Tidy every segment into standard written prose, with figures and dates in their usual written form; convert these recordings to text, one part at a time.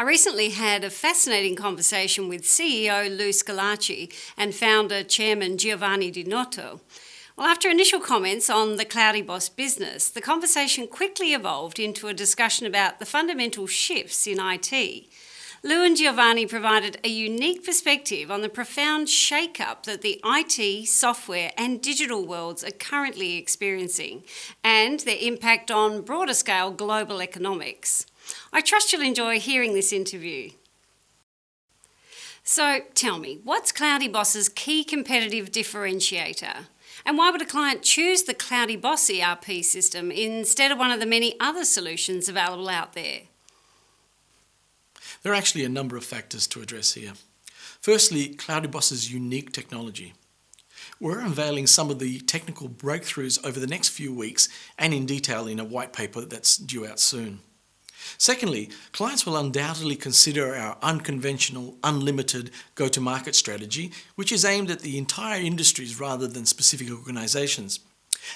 I recently had a fascinating conversation with CEO Lou Schillaci and founder Chairman Giovanni Di Noto. Well, after initial comments on the cloudyBoss business, the conversation quickly evolved into a discussion about the fundamental shifts in IT. Lou and Giovanni provided a unique perspective on the profound shake-up that the IT, software and digital worlds are currently experiencing and their impact on broader-scale global economics. I trust you'll enjoy hearing this interview. So tell me, what's cloudyBoss's key competitive differentiator? And why would a client choose the cloudyBoss ERP system instead of one of the many other solutions available out there? There are actually a number of factors to address here. Firstly, cloudyBoss's unique technology. We're unveiling some of the technical breakthroughs over the next few weeks and in detail in a white paper that's due out soon. Secondly, clients will undoubtedly consider our unconventional, unlimited go-to-market strategy, which is aimed at the entire industries rather than specific organizations.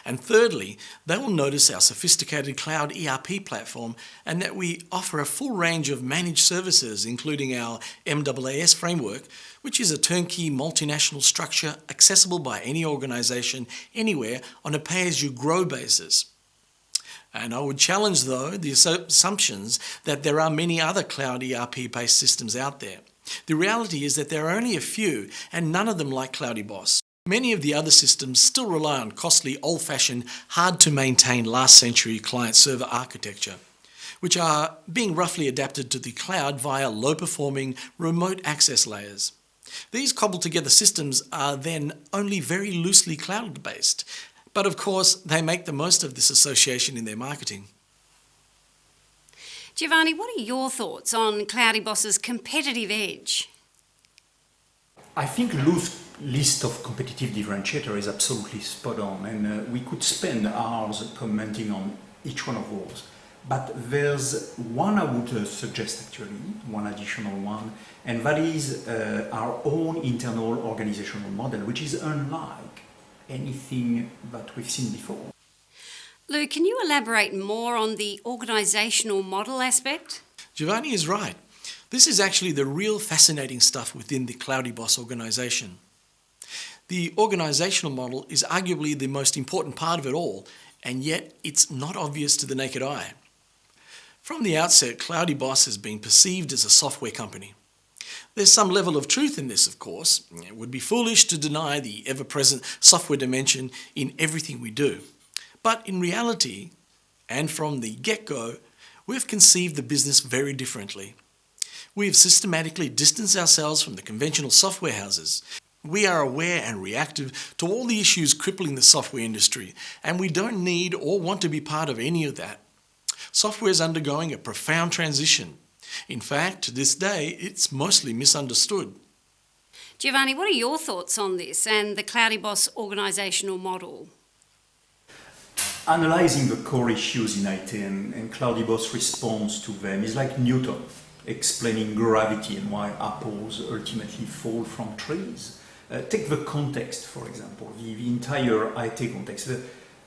And thirdly, they will notice our sophisticated cloud ERP platform and that we offer a full range of managed services, including our MAAS framework, which is a turnkey multinational structure accessible by any organization anywhere on a pay-as-you-grow basis. And I would challenge, though, the assumptions that there are many other cloud ERP-based systems out there. The reality is that there are only a few, and none of them like cloudyBoss. Many of the other systems still rely on costly, old-fashioned, hard-to-maintain last-century client-server architecture, which are being roughly adapted to the cloud via low-performing remote access layers. These cobbled-together systems are then only very loosely cloud-based, but of course they make the most of this association in their marketing. Giovanni, what are your thoughts on cloudyBoss's competitive edge? I think Lou's list of competitive differentiators is absolutely spot on, and we could spend hours commenting on each one of those. But there's one I would suggest actually, one additional one, and that is our own internal organizational model, which is unlike anything that we've seen before. Lou, can you elaborate more on the organisational model aspect? Giovanni is right. This is actually the real fascinating stuff within the cloudyBoss organisation. The organisational model is arguably the most important part of it all, and yet it's not obvious to the naked eye. From the outset, cloudyBoss has been perceived as a software company. There's some level of truth in this, of course. It would be foolish to deny the ever-present software dimension in everything we do. But in reality, and from the get-go, we've conceived the business very differently. We have systematically distanced ourselves from the conventional software houses. We are aware and reactive to all the issues crippling the software industry, and we don't need or want to be part of any of that. Software is undergoing a profound transition. In fact, to this day, it's mostly misunderstood. Giovanni, what are your thoughts on this and the cloudyBoss organisational model? Analyzing the core issues in IT and cloudyBoss response to them is like Newton explaining gravity and why apples ultimately fall from trees. Take the context, for example, the entire IT context.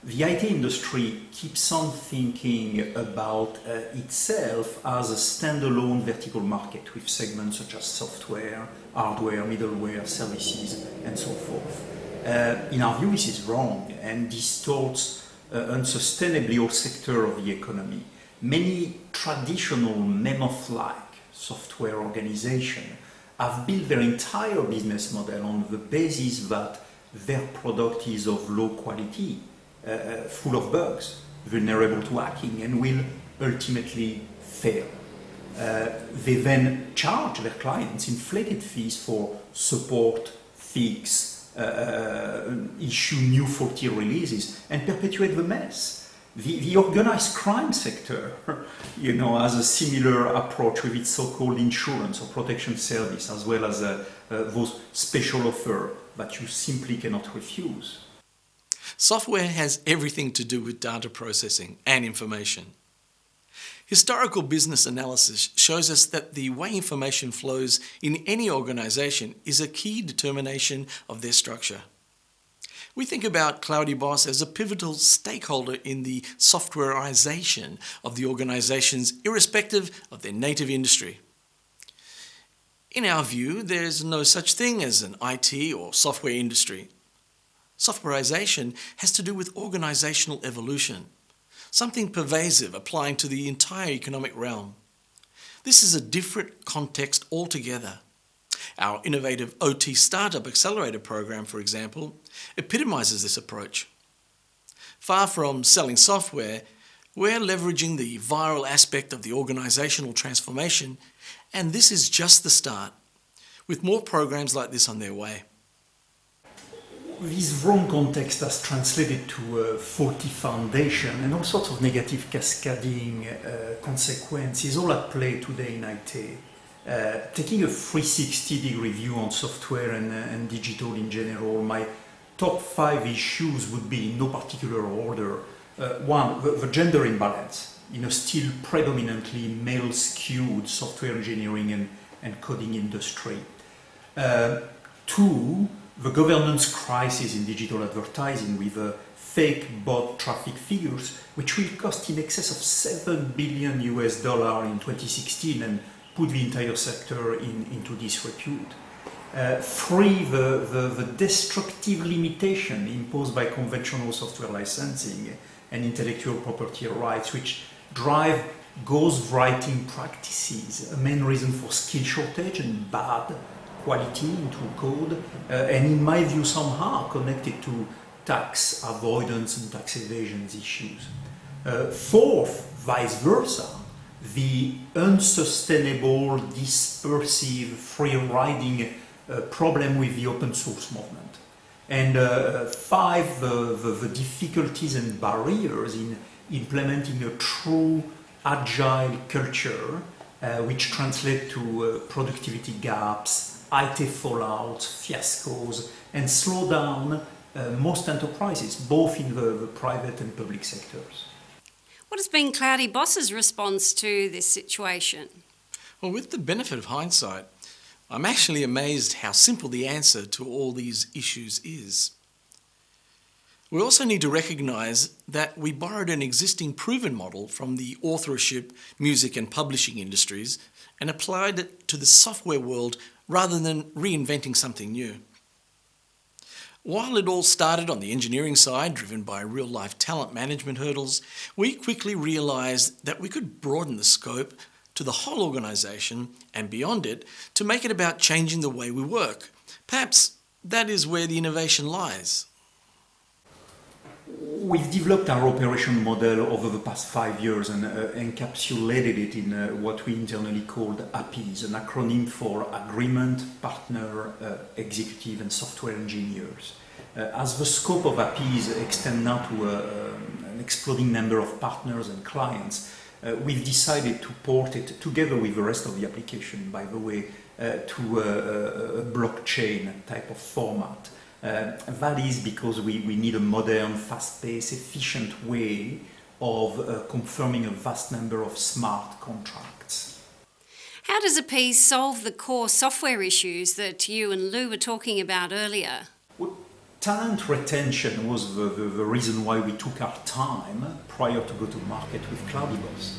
The IT industry keeps on thinking about itself as a standalone vertical market with segments such as software, hardware, middleware, services, and so forth. In our view, this is wrong and distorts unsustainably all sectors of the economy. Many traditional mammoth-like software organizations have built their entire business model on the basis that their product is of low quality, full of bugs, vulnerable to hacking, and will ultimately fail. They then charge their clients inflated fees for support, fix, issue new faulty releases, and perpetuate the mess. The organized crime sector, has a similar approach with its so-called insurance or protection service, as well as those special offers that you simply cannot refuse. Software has everything to do with data processing and information. Historical business analysis shows us that the way information flows in any organization is a key determination of their structure. We think about cloudyBoss as a pivotal stakeholder in the softwareization of the organizations, irrespective of their native industry. In our view, there's no such thing as an IT or software industry. Softwarization has to do with organisational evolution, something pervasive applying to the entire economic realm. This is a different context altogether. Our innovative OT Startup Accelerator program, for example, epitomises this approach. Far from selling software, we're leveraging the viral aspect of the organisational transformation, and this is just the start, with more programs like this on their way. This wrong context has translated to a faulty foundation and all sorts of negative cascading consequences all at play today in IT. Taking a 360-degree view on software and digital in general, my top 5 issues would be in no particular order. One, the gender imbalance in a still predominantly male-skewed software engineering and coding industry. 2, the governance crisis in digital advertising with fake bot traffic figures, which will cost in excess of $7 billion in 2016 and put the entire sector into disrepute. 3, the destructive limitation imposed by conventional software licensing and intellectual property rights, which drive ghostwriting practices, a main reason for skill shortage and bad quality into code, and in my view somehow connected to tax avoidance and tax evasion issues. 4th, vice versa, the unsustainable, dispersive, free-riding problem with the open source movement. And 5, the difficulties and barriers in implementing a true agile culture, which translate to productivity gaps, IT fallouts, fiascos, and slow down most enterprises, both in the private and public sectors. What has been cloudyBoss's response to this situation? Well, with the benefit of hindsight, I'm actually amazed how simple the answer to all these issues is. We also need to recognise that we borrowed an existing proven model from the authorship, music and publishing industries and applied it to the software world rather than reinventing something new. While it all started on the engineering side, driven by real-life talent management hurdles, we quickly realised that we could broaden the scope to the whole organisation and beyond it to make it about changing the way we work. Perhaps that is where the innovation lies. We've developed our operation model over the past 5 years and encapsulated it in what we internally called APEASE, an acronym for Agreement, Partner, Executive and Software Engineers. As the scope of APEASE extends now to an exploding number of partners and clients, we've decided to port it together with the rest of the application, by the way, to a blockchain type of format. That is because we need a modern, fast-paced, efficient way of confirming a vast number of smart contracts. How does APEASE solve the core software issues that you and Lou were talking about earlier? Well, talent retention was the reason why we took our time prior to go to market with cloudyBoss.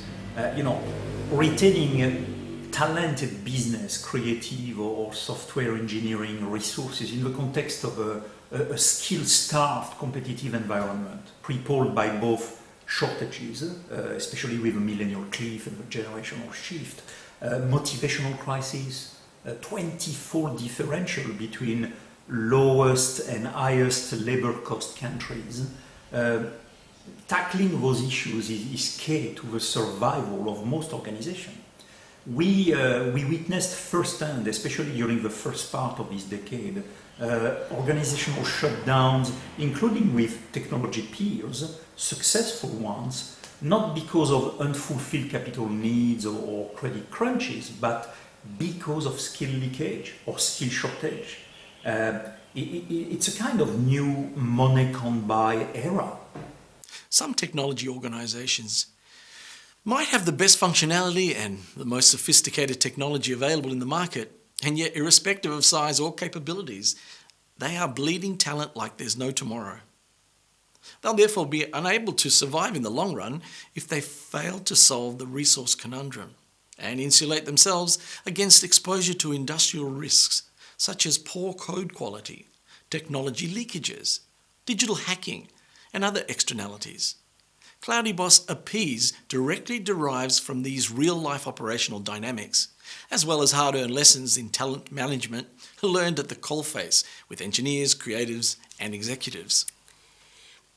Retaining talented business, creative or software engineering resources in the context of a skill-starved competitive environment, crippled by both shortages, especially with the millennial cliff and the generational shift, motivational crisis, 24 differential between lowest and highest labor cost countries. Tackling those issues is key to the survival of most organizations. We witnessed firsthand, especially during the first part of this decade, organizational shutdowns, including with technology peers, successful ones, not because of unfulfilled capital needs or credit crunches, but because of skill leakage or skill shortage. It's a kind of new money can't buy era. Some technology organisations might have the best functionality and the most sophisticated technology available in the market, and yet irrespective of size or capabilities, they are bleeding talent like there's no tomorrow. They'll therefore be unable to survive in the long run if they fail to solve the resource conundrum. and insulate themselves against exposure to industrial risks such as poor code quality, technology leakages, digital hacking, and other externalities. cloudyBoss APEASE directly derives from these real-life operational dynamics, as well as hard-earned lessons in talent management learned at the coalface with engineers, creatives, and executives.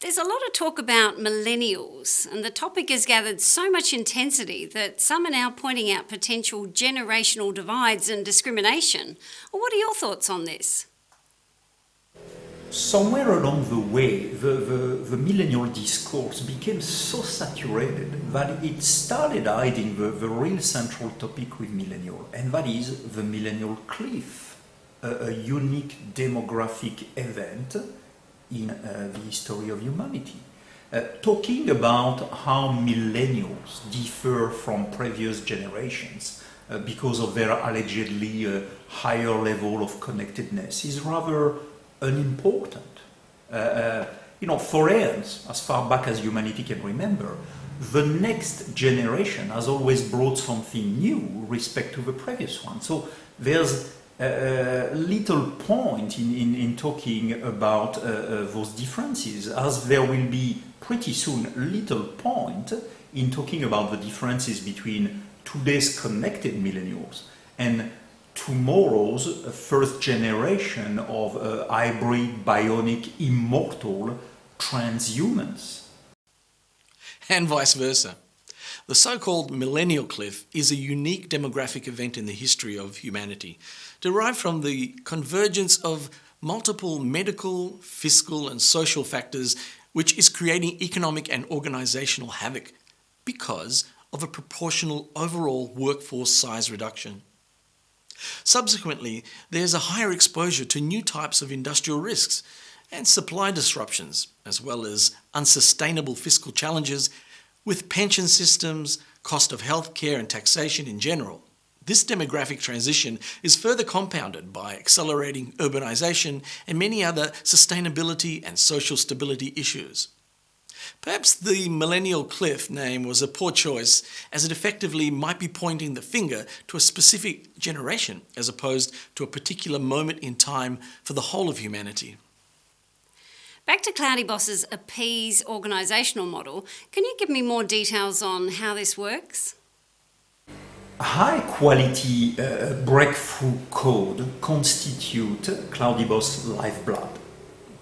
There's a lot of talk about millennials, and the topic has gathered so much intensity that some are now pointing out potential generational divides and discrimination. Well, what are your thoughts on this? Somewhere along the way, the millennial discourse became so saturated that it started hiding the real central topic with millennial, and that is the millennial cliff, a unique demographic event in the history of humanity. Talking about how millennials differ from previous generations because of their allegedly higher level of connectedness is rather unimportant. For instance, as far back as humanity can remember, the next generation has always brought something new with respect to the previous one. So there's little point in talking about those differences, as there will be pretty soon little point in talking about the differences between today's connected millennials and tomorrow's first generation of hybrid, bionic, immortal transhumans. And vice versa. The so-called millennial cliff is a unique demographic event in the history of humanity, derived from the convergence of multiple medical, fiscal and social factors, which is creating economic and organisational havoc because of a proportional overall workforce size reduction. Subsequently, there's a higher exposure to new types of industrial risks and supply disruptions, as well as unsustainable fiscal challenges with pension systems, cost of healthcare and taxation in general. This demographic transition is further compounded by accelerating urbanisation and many other sustainability and social stability issues. Perhaps the millennial cliff name was a poor choice, as it effectively might be pointing the finger to a specific generation as opposed to a particular moment in time for the whole of humanity. Back to cloudyBoss's APEASE organisational model, can you give me more details on how this works? High quality breakthrough code constitute cloudyBoss lifeblood.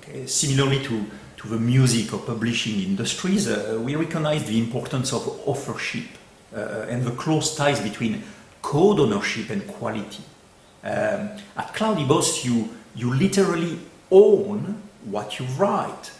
Okay? Similarly to the music or publishing industries, we recognize the importance of authorship and the close ties between code ownership and quality. At cloudyBoss, you literally own what you write.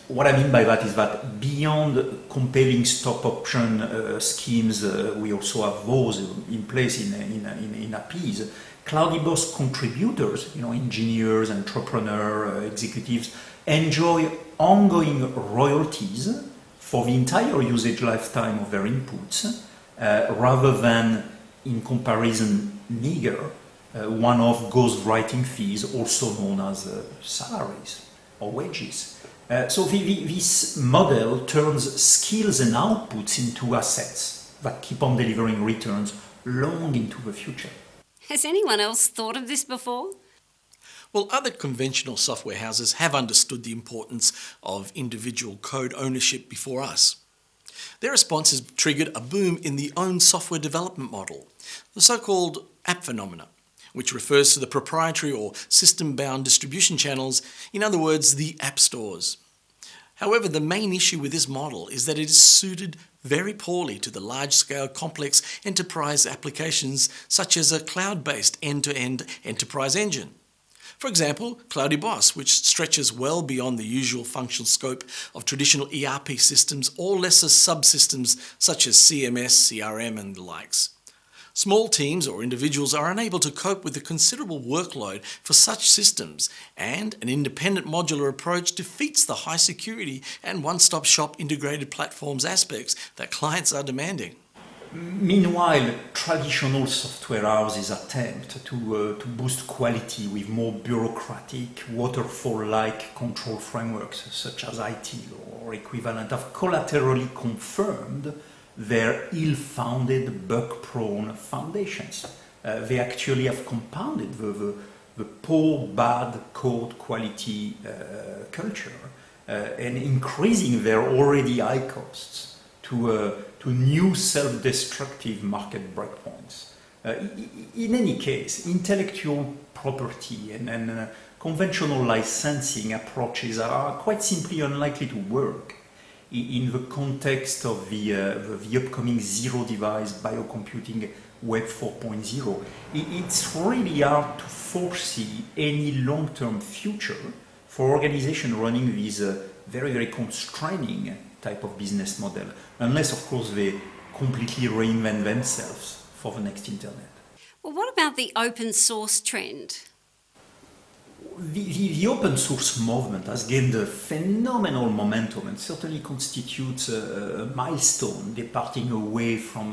What I mean by that is that beyond compelling stock option schemes, we also have those in place in APEASE. cloudyBoss contributors, engineers, entrepreneurs, executives, enjoy ongoing royalties for the entire usage lifetime of their inputs, rather than, in comparison, meager one-off ghostwriting fees, also known as salaries or wages. So this model turns skills and outputs into assets that keep on delivering returns long into the future. Has anyone else thought of this before? Well, other conventional software houses have understood the importance of individual code ownership before us. Their response has triggered a boom in the own software development model, the so-called app phenomena, which refers to the proprietary or system-bound distribution channels, in other words, the app stores. However, the main issue with this model is that it is suited very poorly to the large-scale complex enterprise applications such as a cloud-based end-to-end enterprise engine. For example, cloudyBoss, which stretches well beyond the usual functional scope of traditional ERP systems or lesser subsystems such as CMS, CRM and the likes. Small teams or individuals are unable to cope with the considerable workload for such systems, and an independent modular approach defeats the high security and one-stop shop integrated platforms aspects that clients are demanding. Meanwhile, traditional software houses attempt to boost quality with more bureaucratic, waterfall-like control frameworks such as ITIL or equivalent have collaterally confirmed their ill-founded, bug-prone foundations. They actually have compounded the poor, bad code quality culture and increasing their already high costs to new self-destructive market breakpoints. In any case, intellectual property and conventional licensing approaches are quite simply unlikely to work in the context of the upcoming zero-device biocomputing Web 4.0. It's really hard to foresee any long-term future for organizations running these very, very constraining type of business model, unless, of course, they completely reinvent themselves for the next internet. Well, what about the open source trend? The open source movement has gained a phenomenal momentum and certainly constitutes a milestone departing away from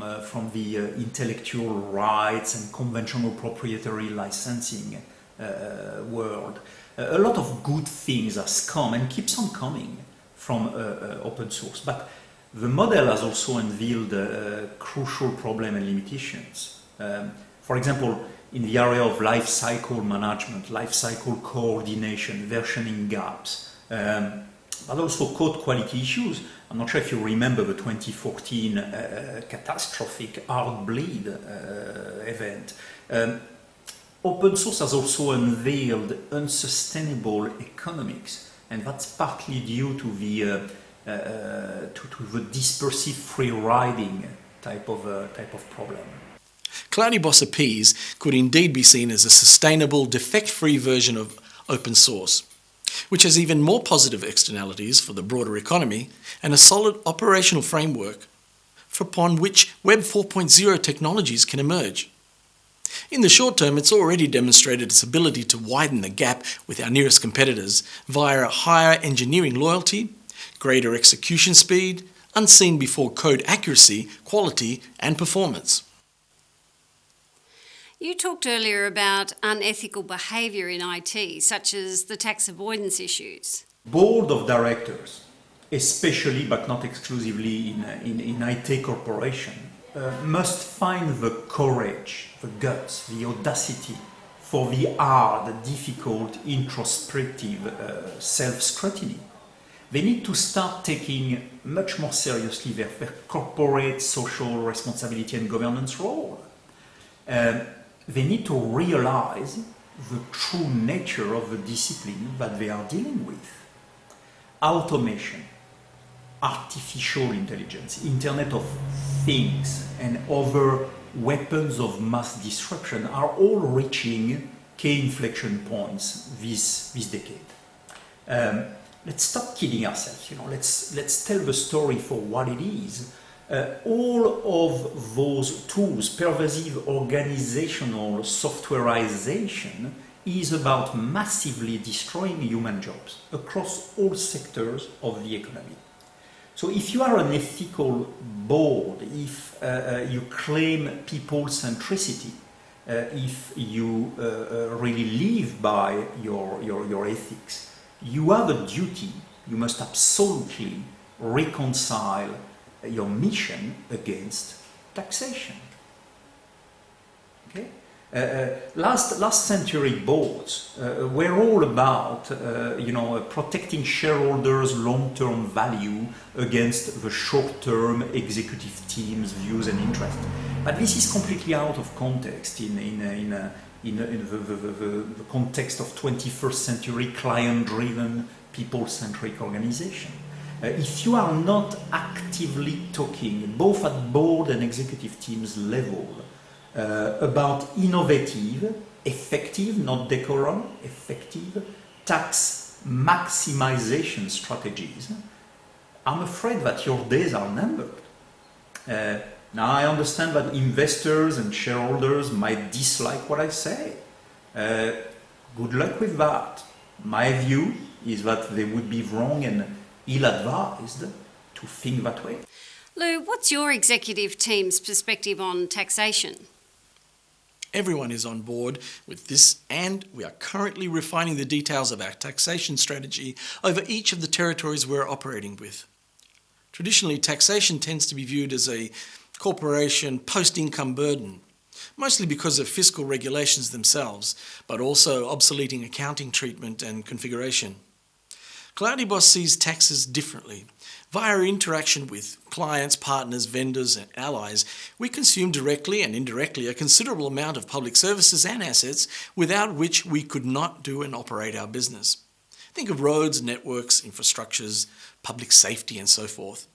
the intellectual rights and conventional proprietary licensing world. A lot of good things has come and keeps on coming from open source, but the model has also unveiled crucial problems and limitations. For example, in the area of life cycle management, life cycle coordination, versioning gaps, but also code quality issues. I'm not sure if you remember the 2014 catastrophic Heartbleed event. Open source has also unveiled unsustainable economics, and that's partly due to the dispersive free riding type of problem. cloudyBoss APEASE could indeed be seen as a sustainable, defect-free version of open source, which has even more positive externalities for the broader economy and a solid operational framework upon which Web 4.0 technologies can emerge. In the short term, it's already demonstrated its ability to widen the gap with our nearest competitors via higher engineering loyalty, greater execution speed, unseen before code accuracy, quality, and performance. You talked earlier about unethical behaviour in IT, such as the tax avoidance issues. Board of directors, especially but not exclusively in IT corporation, must find the courage, the guts, the audacity for the hard, difficult, introspective self-scrutiny. They need to start taking much more seriously their corporate social responsibility and governance role. They need to realize the true nature of the discipline that they are dealing with. Automation, artificial intelligence, Internet of Things, and other weapons of mass disruption are all reaching key inflection points this decade. Let's stop kidding ourselves. Let's tell the story for what it is. All of those tools, pervasive organizational softwareization, is about massively destroying human jobs across all sectors of the economy. So if you are an ethical board, if you claim people centricity, if you really live by your ethics, you have a duty. You must absolutely reconcile your mission against taxation. Okay? Last century boards were all about protecting shareholders' long-term value against the short-term executive team's views and interests. But this is completely out of context in the context of 21st century client-driven, people-centric organization. If you are not actively talking, both at board and executive teams level, about innovative, effective, not decorum, effective tax maximization strategies, I'm afraid that your days are numbered. Now I understand that investors and shareholders might dislike what I say. Good luck with that. My view is that they would be wrong and ill-advised to think that way. Lou, what's your executive team's perspective on taxation? Everyone is on board with this, and we are currently refining the details of our taxation strategy over each of the territories we're operating with. Traditionally, taxation tends to be viewed as a corporation post-income burden, mostly because of fiscal regulations themselves, but also obsoleting accounting treatment and configuration. cloudyBoss sees taxes differently. Via our interaction with clients, partners, vendors and allies, we consume directly and indirectly a considerable amount of public services and assets without which we could not do and operate our business. Think of roads, networks, infrastructures, public safety and so forth.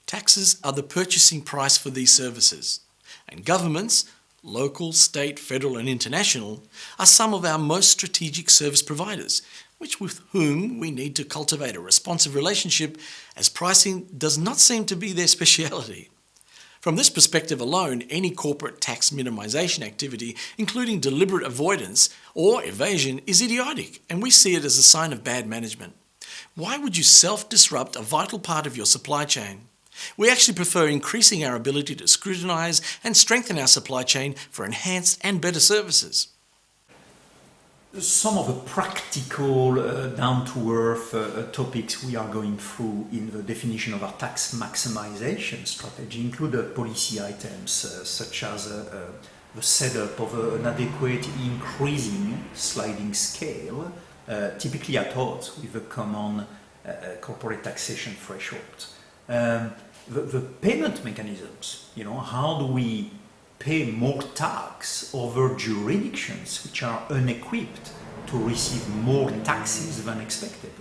Taxes are the purchasing price for these services, and governments, local, state, federal and international, are some of our most strategic service providers, with whom we need to cultivate a responsive relationship, as pricing does not seem to be their speciality. From this perspective alone, any corporate tax minimisation activity, including deliberate avoidance or evasion, is idiotic, and we see it as a sign of bad management. Why would you self-disrupt a vital part of your supply chain? We actually prefer increasing our ability to scrutinise and strengthen our supply chain for enhanced and better services. Some of the practical, down-to-earth topics we are going through in the definition of our tax maximization strategy include policy items such as the setup of an adequate increasing sliding scale, typically at odds with the common corporate taxation threshold. The payment mechanisms, how do we pay more tax over jurisdictions which are unequipped to receive more taxes than expected.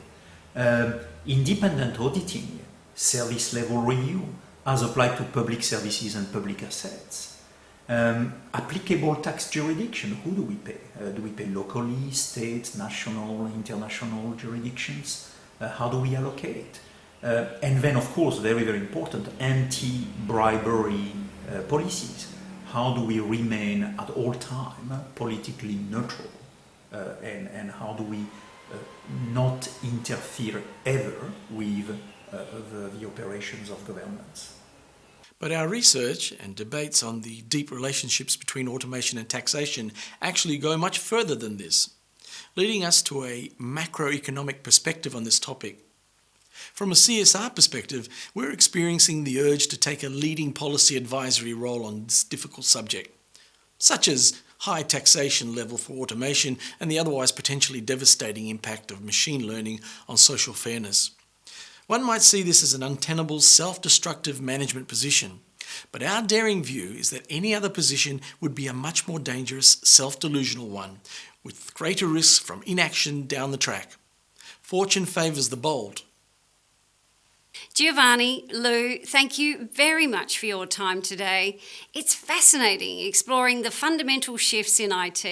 Independent auditing, service level review as applied to public services and public assets. Applicable tax jurisdiction, who do we pay? Do we pay locally, state, national, international jurisdictions? How do we allocate? And then, of course, very, very important, anti-bribery policies. How do we remain at all time politically neutral? And how do we not interfere ever with the operations of governments? But our research and debates on the deep relationships between automation and taxation actually go much further than this, leading us to a macroeconomic perspective on this topic. From a CSR perspective, we're experiencing the urge to take a leading policy advisory role on this difficult subject, such as high taxation level for automation and the otherwise potentially devastating impact of machine learning on social fairness. One might see this as an untenable, self-destructive management position, but our daring view is that any other position would be a much more dangerous, self-delusional one, with greater risks from inaction down the track. Fortune favours the bold. Giovanni, Lou, thank you very much for your time today. It's fascinating exploring the fundamental shifts in IT.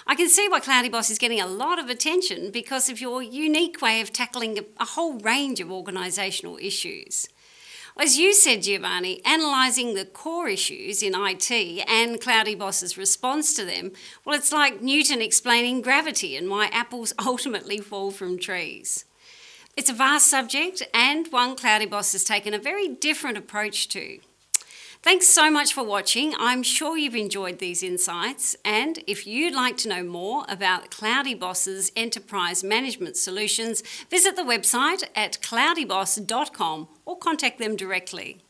I can see why cloudyBoss is getting a lot of attention because of your unique way of tackling a whole range of organisational issues. As you said, Giovanni, analysing the core issues in IT and cloudyBoss's response to them, well, it's like Newton explaining gravity and why apples ultimately fall from trees. It's a vast subject and one cloudyBoss has taken a very different approach to. Thanks so much for watching. I'm sure you've enjoyed these insights, and if you'd like to know more about cloudyBoss's enterprise management solutions, visit the website at cloudyboss.com or contact them directly.